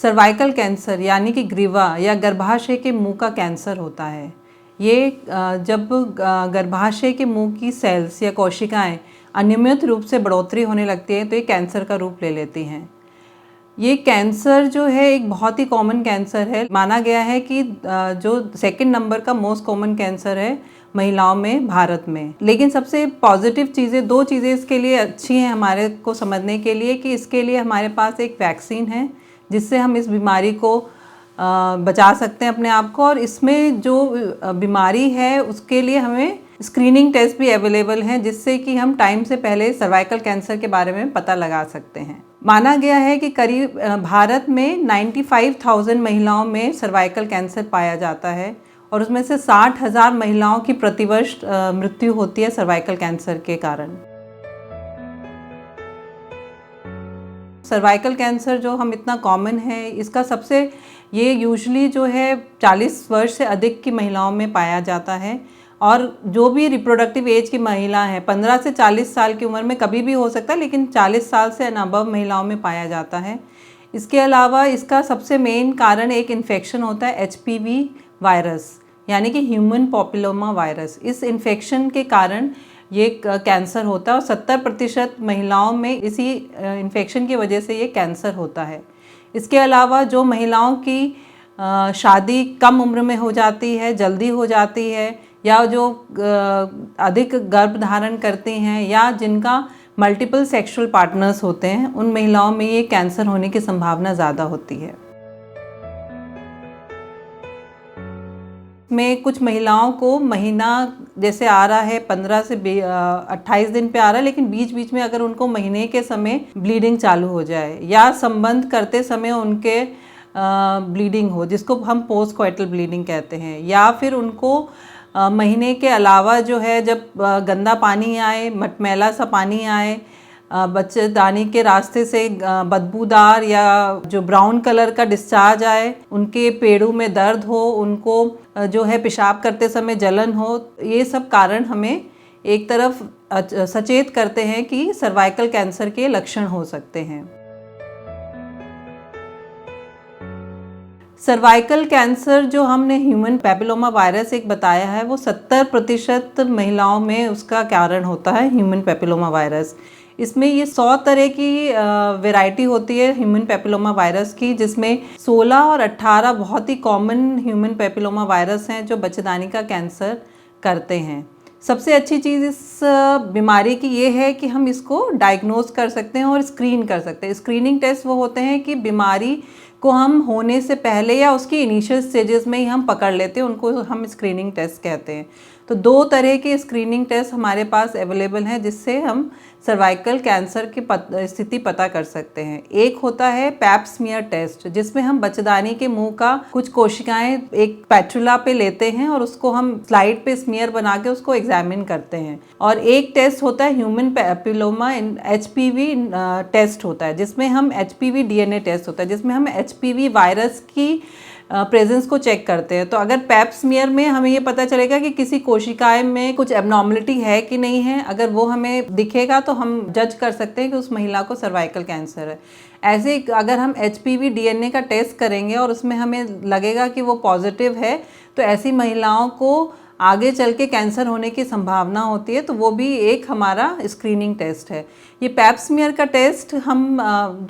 Cervical cancer यानी कि ग्रीवा या गर्भाशय के मुंह का कैंसर होता है। ये जब गर्भाशय के मुंह की सेल्स या कोशिकाएं अनियमित रूप से बढ़ोतरी होने लगती है तो ये कैंसर का रूप ले लेती हैं। ये कैंसर जो है एक बहुत ही कॉमन कैंसर है। माना गया है कि जो सेकंड नंबर का मोस्ट कॉमन कैंसर है महिलाओं में भारत में। लेकिन सबसे पॉजिटिव चीज़ें, दो चीज़ें इसके लिए अच्छी हैं हमारे को समझने के लिए कि इसके लिए हमारे पास एक वैक्सीन है जिससे हम इस बीमारी को बचा सकते हैं अपने आप को। और इसमें जो बीमारी है उसके लिए हमें स्क्रीनिंग टेस्ट भी अवेलेबल हैं जिससे कि हम टाइम से पहले सर्वाइकल कैंसर के बारे में पता लगा सकते हैं। माना गया है कि करीब भारत में 95,000 महिलाओं में सर्वाइकल कैंसर पाया जाता है और उसमें से 60,000 महिलाओं की प्रतिवर्ष मृत्यु होती है सर्वाइकल कैंसर के कारण। सर्वाइकल कैंसर जो हम इतना कॉमन है, इसका सबसे ये यूजुअली जो है 40 वर्ष से अधिक की महिलाओं में पाया जाता है। और जो भी रिप्रोडक्टिव एज की महिला है 15 से 40 साल की उम्र में कभी भी हो सकता है, लेकिन 40 साल से अबव महिलाओं में पाया जाता है। इसके अलावा इसका सबसे मेन कारण एक इन्फेक्शन होता है HPV वायरस यानी कि ह्यूमन पैपिलोमा वायरस। इस इन्फेक्शन के कारण ये कैंसर होता है और 70% महिलाओं में इसी इन्फेक्शन की वजह से ये कैंसर होता है। इसके अलावा जो महिलाओं की शादी कम उम्र में हो जाती है, जल्दी हो जाती है, या जो अधिक गर्भ धारण करती हैं या जिनका मल्टीपल सेक्सुअल पार्टनर्स होते हैं, उन महिलाओं में ये कैंसर होने की संभावना ज़्यादा होती है। में कुछ महिलाओं को महीना जैसे आ रहा है 15 से 28 दिन पे आ रहा है, लेकिन बीच बीच में अगर उनको महीने के समय ब्लीडिंग चालू हो जाए या संबंध करते समय उनके ब्लीडिंग हो, जिसको हम पोस्ट कोइटल ब्लीडिंग कहते हैं, या फिर उनको महीने के अलावा जो है जब गंदा पानी आए, मटमैला सा पानी आए, बच्चेदानी के रास्ते से बदबूदार या जो ब्राउन कलर का डिस्चार्ज आए, उनके पेड़ों में दर्द हो, उनको जो है पेशाब करते समय जलन हो, ये सब कारण हमें एक तरफ सचेत करते हैं कि सर्वाइकल कैंसर के लक्षण हो सकते हैं। सर्वाइकल कैंसर जो हमने ह्यूमन पैपिलोमा वायरस एक बताया है, वो 70% महिलाओं में उसका कारण होता है ह्यूमन पैपिलोमा वायरस। इसमें ये 100 तरह की वैरायटी होती है ह्यूमन पैपिलोमा वायरस की, जिसमें 16 और 18 बहुत ही कॉमन ह्यूमन पैपिलोमा वायरस हैं जो बच्चेदानी का कैंसर करते हैं। सबसे अच्छी चीज़ इस बीमारी की ये है कि हम इसको डायग्नोज कर सकते हैं और स्क्रीन कर सकते हैं। स्क्रीनिंग टेस्ट वो होते हैं कि बीमारी को हम होने से पहले या उसकी इनिशियल स्टेजेस में ही हम पकड़ लेते हैं, उनको हम स्क्रीनिंग टेस्ट कहते हैं। तो 2 तरह के स्क्रीनिंग टेस्ट हमारे पास अवेलेबल हैं जिससे हम सर्वाइकल कैंसर की स्थिति पता कर सकते हैं। एक होता है पैप स्मीयर टेस्ट, जिसमें हम बच्चेदानी के मुंह का कुछ कोशिकाएं एक पैचुला पे लेते हैं और उसको हम स्लाइड पे स्मीयर बना के उसको एग्जामिन करते हैं। और एक टेस्ट होता है ह्यूमन पैपिलोमा HPV टेस्ट होता है, जिसमें हम HPV DNA टेस्ट होता है, जिसमें हम HPV वायरस की प्रेजेंस को चेक करते हैं। तो अगर पैप स्मीयर में हमें ये पता चलेगा कि किसी कोशिकाएं में कुछ एबनॉर्मलिटी है कि नहीं है, अगर वो हमें दिखेगा तो हम जज कर सकते हैं कि उस महिला को सर्वाइकल कैंसर है। ऐसे अगर हम HPV DNA का टेस्ट करेंगे और उसमें हमें लगेगा कि वो पॉजिटिव है, तो ऐसी महिलाओं को आगे चल के कैंसर होने की संभावना होती है। तो वो भी एक हमारा स्क्रीनिंग टेस्ट है। ये पैप स्मीयर का टेस्ट हम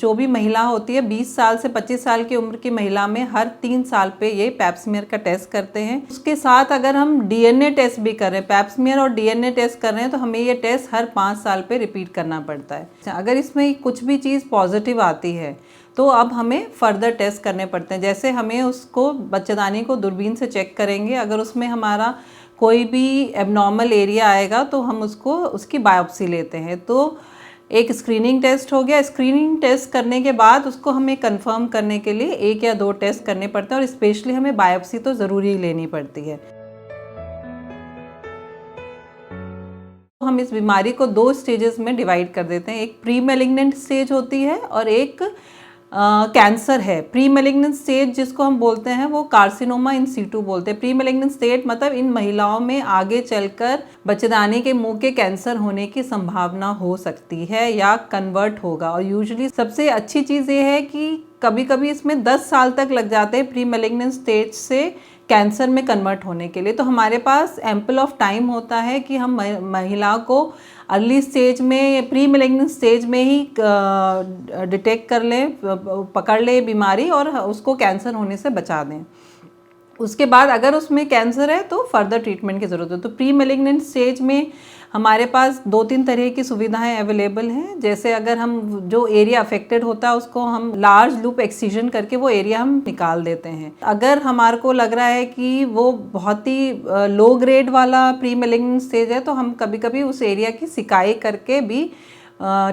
जो भी महिला होती है 20 साल से 25 साल की उम्र की महिला में हर 3 साल पे ये पैप स्मीयर का टेस्ट करते हैं। उसके साथ अगर हम DNA टेस्ट भी कर रहे हैं, पैप स्मीयर और DNA टेस्ट कर रहे हैं, तो हमें ये टेस्ट हर 5 साल पे रिपीट करना पड़ता है। अगर इसमें कुछ भी चीज़ पॉजिटिव आती है तो अब हमें फर्दर टेस्ट करने पड़ते हैं। जैसे हमें उसको बच्चेदानी को दूरबीन से चेक करेंगे, अगर उसमें हमारा कोई भी एबनॉर्मल एरिया आएगा तो हम उसकी बायोप्सी लेते हैं। तो एक स्क्रीनिंग टेस्ट हो गया। स्क्रीनिंग टेस्ट करने के बाद उसको हमें कंफर्म करने के लिए 1 या 2 टेस्ट करने पड़ते हैं और स्पेशली हमें बायोप्सी तो ज़रूरी लेनी पड़ती है। हम इस बीमारी को 2 स्टेजेस में डिवाइड कर देते हैं। एक प्री मैलिग्नेंट स्टेज होती है और एक कैंसर है, प्री मैलिग्नेंट स्टेज जिसको हम बोलते हैं वो कार्सिनोमा इन सीटू बोलते हैं। प्री मैलिग्नेंट स्टेज मतलब इन महिलाओं में आगे चलकर बच्चेदानी के मुंह के कैंसर होने की संभावना हो सकती है या कन्वर्ट होगा। और यूजुअली सबसे अच्छी चीज़ ये है कि कभी कभी इसमें 10 साल तक लग जाते हैं प्री मैलिग्नेंट स्टेज से कैंसर में कन्वर्ट होने के लिए। तो हमारे पास एम्पल ऑफ टाइम होता है कि हम महिला को अर्ली स्टेज में, प्री मैलिग्नेंट स्टेज में ही डिटेक्ट कर लें, पकड़ ले बीमारी और उसको कैंसर होने से बचा दें। उसके बाद अगर उसमें कैंसर है तो फर्दर ट्रीटमेंट की ज़रूरत है। तो प्री मैलिग्नेंट स्टेज में हमारे पास 2-3 तरह की सुविधाएं अवेलेबल हैं। जैसे अगर हम जो एरिया अफेक्टेड होता है उसको हम लार्ज लूप एक्सीजन करके वो एरिया हम निकाल देते हैं। अगर हमारे को लग रहा है कि वो बहुत ही लो ग्रेड वाला प्री मैलिग्नेंट स्टेज है तो हम कभी कभी उस एरिया की सिकाई करके भी,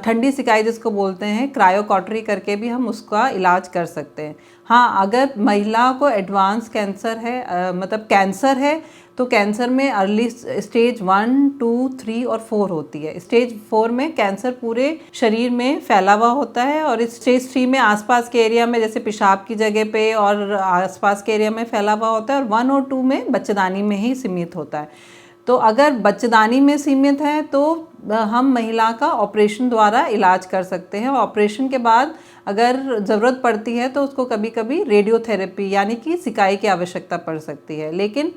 ठंडी सिकाई जिसको बोलते हैं, क्रायोकॉटरी करके भी हम उसका इलाज कर सकते हैं। हाँ, अगर महिला को एडवांस कैंसर है, मतलब कैंसर है, तो कैंसर में अर्ली स्टेज 1, 2, 3 और 4 होती है। स्टेज 4 में कैंसर पूरे शरीर में फैला हुआ होता है और स्टेज 3 में आसपास के एरिया में, जैसे पेशाब की जगह पे और आसपास के एरिया में फैला हुआ होता है, और 1 और 2 में बच्चेदानी में ही सीमित होता है। तो अगर बच्चेदानी में सीमित है तो हम महिला का ऑपरेशन द्वारा इलाज कर सकते हैं। ऑपरेशन के बाद अगर ज़रूरत पड़ती है तो उसको कभी कभी रेडियोथेरेपी यानी कि सिकाई की आवश्यकता पड़ सकती है। लेकिन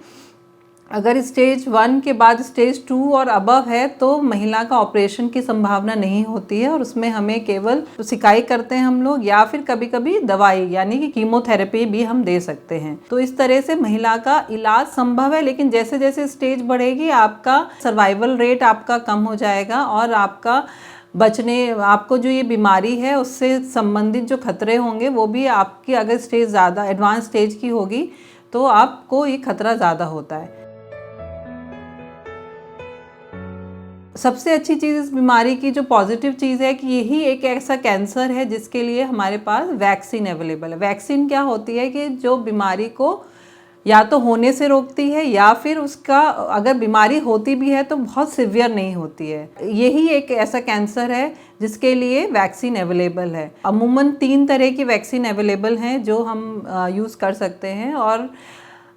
अगर स्टेज 1 के बाद स्टेज 2 और अबव है तो महिला का ऑपरेशन की संभावना नहीं होती है और उसमें हमें केवल सिकाई करते हैं हम लोग, या फिर कभी कभी दवाई यानी कि कीमोथेरेपी भी हम दे सकते हैं। तो इस तरह से महिला का इलाज संभव है, लेकिन जैसे जैसे स्टेज बढ़ेगी आपका सर्वाइवल रेट आपका कम हो जाएगा और आपका आपको जो ये बीमारी है उससे संबंधित जो खतरे होंगे वो भी आपकी, अगर स्टेज ज़्यादा एडवांस स्टेज की होगी तो आपको ये खतरा ज़्यादा होता है। सबसे अच्छी चीज़ इस बीमारी की जो पॉजिटिव चीज़ है कि यही एक ऐसा कैंसर है जिसके लिए हमारे पास वैक्सीन अवेलेबल है। वैक्सीन क्या होती है कि जो बीमारी को या तो होने से रोकती है या फिर उसका, अगर बीमारी होती भी है तो बहुत सिवियर नहीं होती है। यही एक ऐसा कैंसर है जिसके लिए वैक्सीन अवेलेबल है। अमूमन 3 तरह की वैक्सीन अवेलेबल हैं जो हम यूज़ कर सकते हैं। और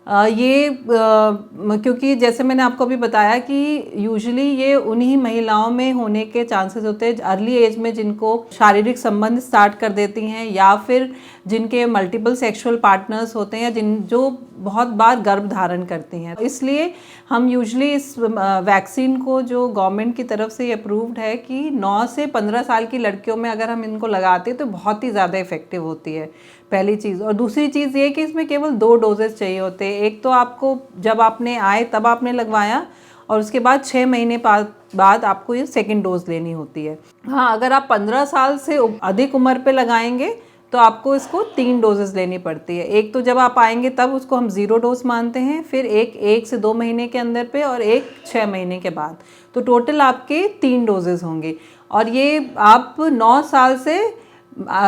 क्योंकि जैसे मैंने आपको अभी बताया कि यूजुअली ये उन्हीं महिलाओं में होने के चांसेस होते हैं अर्ली एज में जिनको शारीरिक संबंध स्टार्ट कर देती हैं, या फिर जिनके मल्टीपल सेक्सुअल पार्टनर्स होते हैं, या जो बहुत बार गर्भ धारण करती हैं। इसलिए हम यूजुअली इस वैक्सीन को, जो गवर्नमेंट की तरफ से अप्रूव्ड है, कि 9 से 15 साल की लड़कियों में अगर हम इनको लगाते हैं तो बहुत ही ज़्यादा इफेक्टिव होती है, पहली चीज़। और दूसरी चीज़ ये कि इसमें केवल 2 डोजेस चाहिए होते हैं। एक तो आपको जब आपने आए तब आपने लगवाया, और उसके बाद 6 महीने बाद आपको ये सेकेंड डोज लेनी होती है। हाँ, अगर आप 15 साल से अधिक उम्र पे लगाएंगे तो आपको इसको 3 डोजेस लेनी पड़ती है। एक तो जब आप आएंगे तब उसको हम 0 डोज मानते हैं, फिर एक से 2 महीने के अंदर पे, और एक 6 महीने के बाद। तो टोटल आपके 3 डोजेस होंगे। और ये आप 9 साल से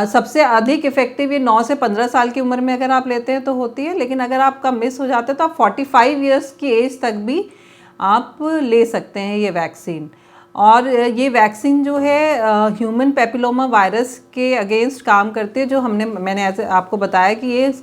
सबसे अधिक इफेक्टिव ये 9 से 15 साल की उम्र में अगर आप लेते हैं तो होती है, लेकिन अगर आपका मिस हो जाता है तो आप 45 ईयर्स की एज तक भी आप ले सकते हैं ये वैक्सीन। और ये वैक्सीन जो है ह्यूमन पेपिलोमा वायरस के अगेंस्ट काम करती है, जो मैंने ऐसे आपको बताया कि ये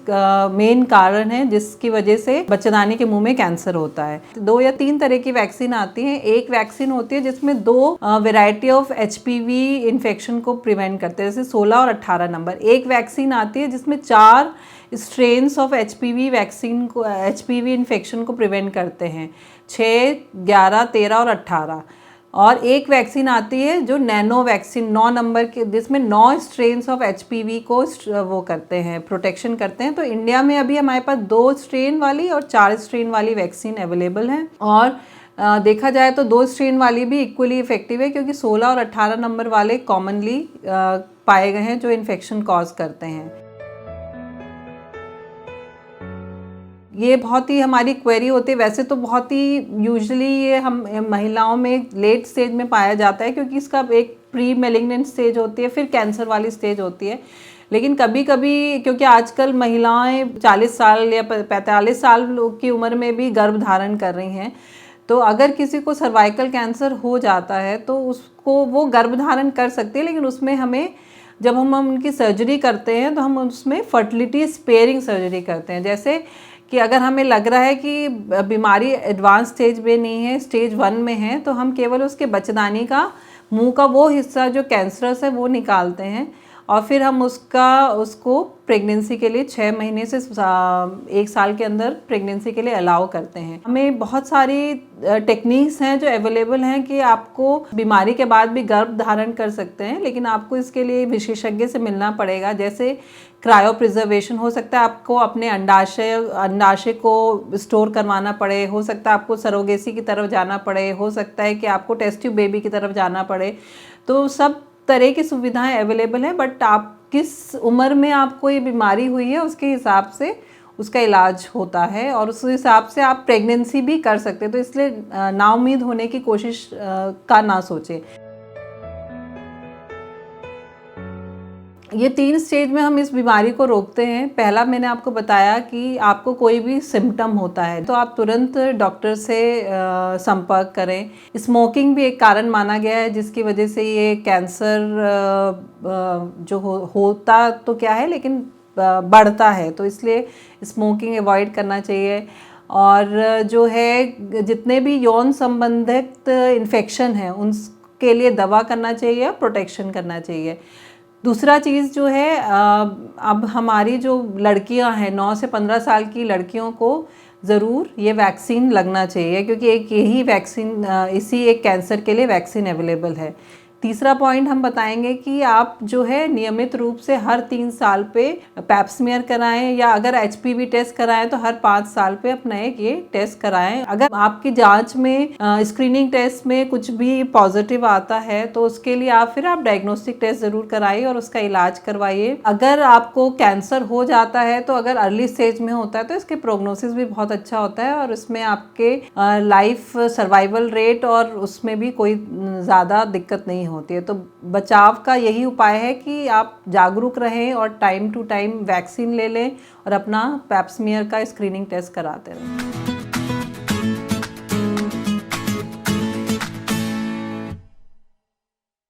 मेन कारण है जिसकी वजह से बच्चेदानी के मुंह में कैंसर होता है। 2 या 3 तरह की वैक्सीन आती हैं। एक वैक्सीन होती है जिसमें 2 वेराइटी ऑफ HPV इन्फेक्शन को प्रिवेंट करते हैं, जैसे 16 और 18 नंबर। एक वैक्सीन आती है जिसमें 4 स्ट्रेन्स ऑफ HPV इन्फेक्शन को प्रिवेंट करते हैं, 6, 11, 13 और 18। और एक वैक्सीन आती है जो नैनो वैक्सीन 9 नंबर के, जिसमें 9 स्ट्रेन्स ऑफ HPV को वो करते हैं, प्रोटेक्शन करते हैं। तो इंडिया में अभी हमारे पास 2 स्ट्रेन वाली और 4 स्ट्रेन वाली वैक्सीन अवेलेबल हैं। और देखा जाए तो 2 स्ट्रेन वाली भी इक्वली इफेक्टिव है, क्योंकि 16 और 18 नंबर वाले कॉमनली पाए गए हैं जो इन्फेक्शन कॉज करते हैं। ये बहुत ही हमारी क्वेरी होती है। वैसे तो बहुत ही यूजुअली ये हम महिलाओं में लेट स्टेज में पाया जाता है, क्योंकि इसका एक प्री मैलिग्नेंट स्टेज होती है, फिर कैंसर वाली स्टेज होती है। लेकिन कभी कभी क्योंकि आजकल महिलाएं 40 साल या 45 साल की उम्र में भी गर्भ धारण कर रही हैं, तो अगर किसी को सर्वाइकल कैंसर हो जाता है तो उसको वो गर्भ धारण कर सकती है, लेकिन उसमें हमें जब हम उनकी सर्जरी करते हैं तो हम उसमें फर्टिलिटी स्पेयरिंग सर्जरी करते हैं। जैसे कि अगर हमें लग रहा है कि बीमारी एडवांस स्टेज में नहीं है, स्टेज 1 में है, तो हम केवल उसके बच्चेदानी का, मुंह का वो हिस्सा जो कैंसरस है वो निकालते हैं और फिर हम उसको प्रेगनेंसी के लिए 6 महीने से 1 साल के अंदर प्रेगनेंसी के लिए अलाउ करते हैं। हमें बहुत सारी टेक्निक्स हैं जो अवेलेबल हैं कि आपको बीमारी के बाद भी गर्भ धारण कर सकते हैं, लेकिन आपको इसके लिए विशेषज्ञ से मिलना पड़ेगा। जैसे क्रायो प्रिजर्वेशन हो सकता है, आपको अपने अंडाशय को स्टोर करवाना पड़े, हो सकता है आपको सरोगेसी की तरफ जाना पड़े, हो सकता है कि आपको टेस्ट ट्यूब बेबी की तरफ जाना पड़े। तो सब तरह की सुविधाएं अवेलेबल हैं, बट आप किस उम्र में आपको ये बीमारी हुई है उसके हिसाब से उसका इलाज होता है और उस हिसाब से आप प्रेगनेंसी भी कर सकते हैं। तो इसलिए नाउम्मीद होने की कोशिश का ना सोचें। ये 3 स्टेज में हम इस बीमारी को रोकते हैं। पहला मैंने आपको बताया कि आपको कोई भी सिम्टम होता है तो आप तुरंत डॉक्टर से संपर्क करें। स्मोकिंग भी एक कारण माना गया है जिसकी वजह से ये कैंसर जो होता तो क्या है, लेकिन बढ़ता है, तो इसलिए स्मोकिंग अवॉइड करना चाहिए। और जो है जितने भी यौन संबंधित इन्फेक्शन हैं उनके लिए दवा करना चाहिए, प्रोटेक्शन करना चाहिए। दूसरा चीज़ जो है, अब हमारी जो लड़कियां हैं 9 से 15 साल की लड़कियों को ज़रूर ये वैक्सीन लगना चाहिए, क्योंकि एक यही वैक्सीन, इसी एक कैंसर के लिए वैक्सीन अवेलेबल है। तीसरा पॉइंट हम बताएंगे कि आप जो है नियमित रूप से हर 3 साल पे पैप स्मीयर कराएं, या अगर HPV टेस्ट कराएं तो हर 5 साल पे अपना एक ये टेस्ट कराएं। अगर आपकी जांच में स्क्रीनिंग टेस्ट में कुछ भी पॉजिटिव आता है तो उसके लिए आप डायग्नोस्टिक टेस्ट ज़रूर कराइए और उसका इलाज करवाइए। अगर आपको कैंसर हो जाता है तो अगर अर्ली स्टेज में होता है तो इसके प्रोग्नोसिस भी बहुत अच्छा होता है और इसमें आपके लाइफ सर्वाइवल रेट और उसमें भी कोई ज़्यादा दिक्कत नहीं होती है। तो बचाव का यही उपाय है कि आप जागरूक रहें और टाइम टू टाइम वैक्सीन ले लें और अपना पैप स्मीयर का स्क्रीनिंग टेस्ट कराते रहें।